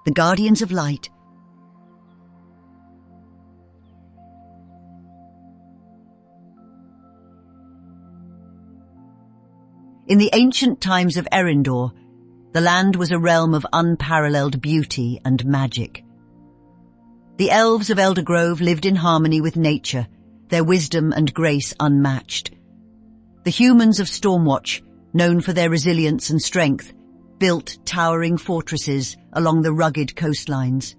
The Guardians of Light. In the ancient times of Eryndor, the land was a realm of unparalleled beauty and magic. The elves of Eldergrove lived in harmony with nature, their wisdom and grace unmatched. The humans of Stormwatch, known for their resilience and strength, built towering fortresses along the rugged coastlines.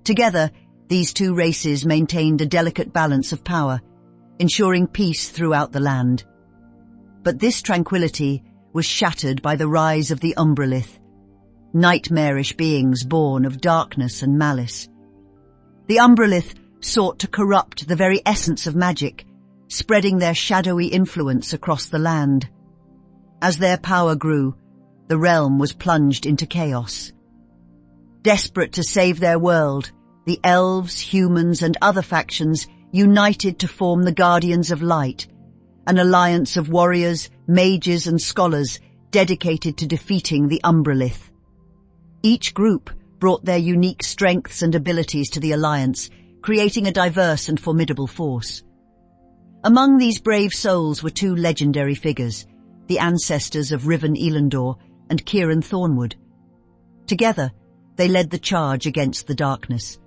Together, these two races maintained a delicate balance of power, ensuring peace throughout the land. But this tranquility was shattered by the rise of the Umbralith, nightmarish beings born of darkness and malice. The Umbralith sought to corrupt the very essence of magic, spreading their shadowy influence across the land. As their power grew, the realm was plunged into chaos. Desperate to save their world, the elves, humans, and other factions united to form the Guardians of Light, an alliance of warriors, mages, and scholars dedicated to defeating the Umbralith. Each group brought their unique strengths and abilities to the alliance, creating a diverse and formidable force. Among these brave souls were two legendary figures, the ancestors of Riven Eryndor and Kieran Thornwood. Together, they led the charge against the darkness.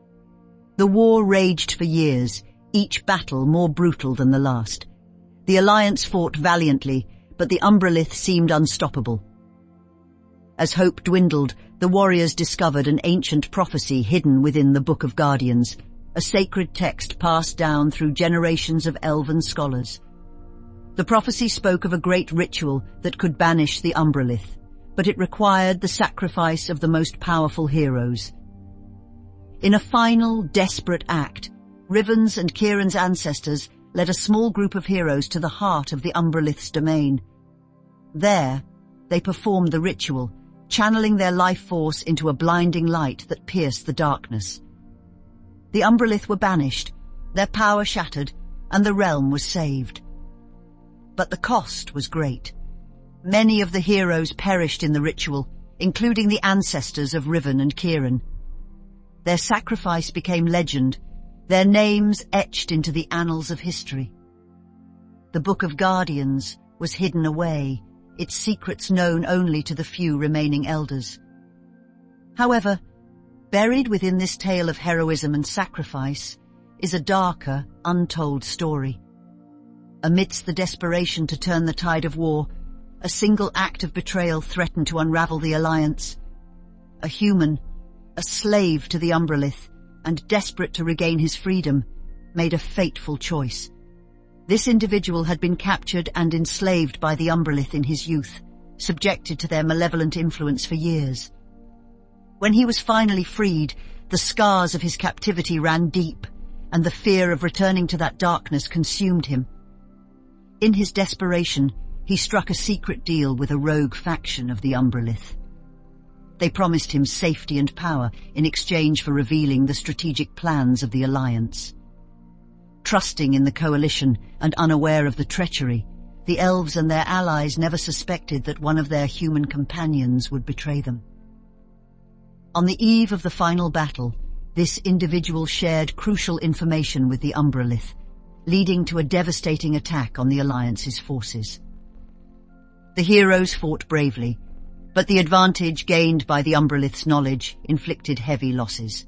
The war raged for years, each battle more brutal than the last. The alliance fought valiantly, but the Umbralith seemed unstoppable. As hope dwindled, the warriors discovered an ancient prophecy hidden within the Book of Guardians, a sacred text passed down through generations of elven scholars. The prophecy spoke of a great ritual that could banish the Umbralith, but it required the sacrifice of the most powerful heroes. In a final, desperate act, Riven's and Kieran's ancestors led a small group of heroes to the heart of the Umbralith's domain. There, they performed the ritual, channeling their life force into a blinding light that pierced the darkness. The Umbralith were banished, their power shattered, and the realm was saved. But the cost was great. Many of the heroes perished in the ritual, including the ancestors of Riven and Kieran. Their sacrifice became legend, their names etched into the annals of history. The Book of Guardians was hidden away, its secrets known only to the few remaining elders. However, buried within this tale of heroism and sacrifice is a darker, untold story. Amidst the desperation to turn the tide of war, a single act of betrayal threatened to unravel the alliance. A human, a slave to the Umbralith, and desperate to regain his freedom, made a fateful choice. This individual had been captured and enslaved by the Umbralith in his youth, subjected to their malevolent influence for years. When he was finally freed, the scars of his captivity ran deep, and the fear of returning to that darkness consumed him. In his desperation, he struck a secret deal with a rogue faction of the Umbralith. They promised him safety and power in exchange for revealing the strategic plans of the alliance. Trusting in the coalition and unaware of the treachery, the elves and their allies never suspected that one of their human companions would betray them. On the eve of the final battle, this individual shared crucial information with the Umbralith, leading to a devastating attack on the Alliance's forces. The heroes fought bravely, but the advantage gained by the Umbralith's knowledge inflicted heavy losses.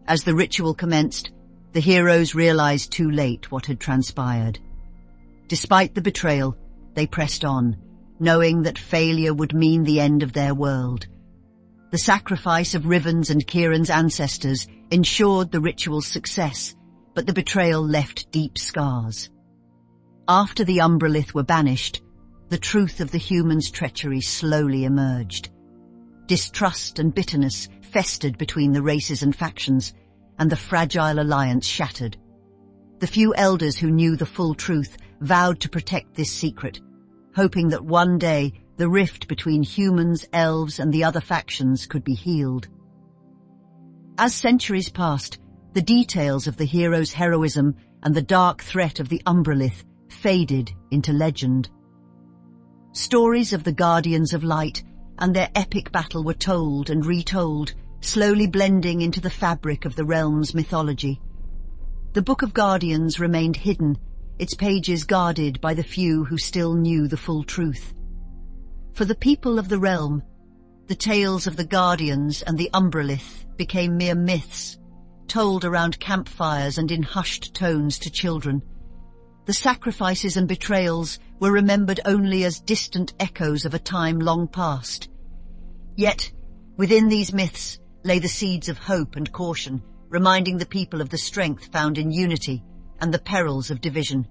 As the ritual commenced, the heroes realized too late what had transpired. Despite the betrayal, they pressed on, knowing that failure would mean the end of their world. The sacrifice of Riven's and Kieran's ancestors ensured the ritual's success, but the betrayal left deep scars. After the Umbralith were banished, the truth of the humans' treachery slowly emerged. Distrust and bitterness festered between the races and factions, and the fragile alliance shattered. The few elders who knew the full truth vowed to protect this secret, hoping that one day the rift between humans, elves, and the other factions could be healed. As centuries passed, the details of the heroes' heroism and the dark threat of the Umbralith faded into legend. Stories of the Guardians of Light and their epic battle were told and retold, slowly blending into the fabric of the realm's mythology. The Book of Guardians remained hidden, its pages guarded by the few who still knew the full truth. For the people of the realm, the tales of the Guardians and the Umbralith became mere myths, told around campfires and in hushed tones to children. The sacrifices and betrayals were remembered only as distant echoes of a time long past. Yet, within these myths lay the seeds of hope and caution, reminding the people of the strength found in unity and the perils of division.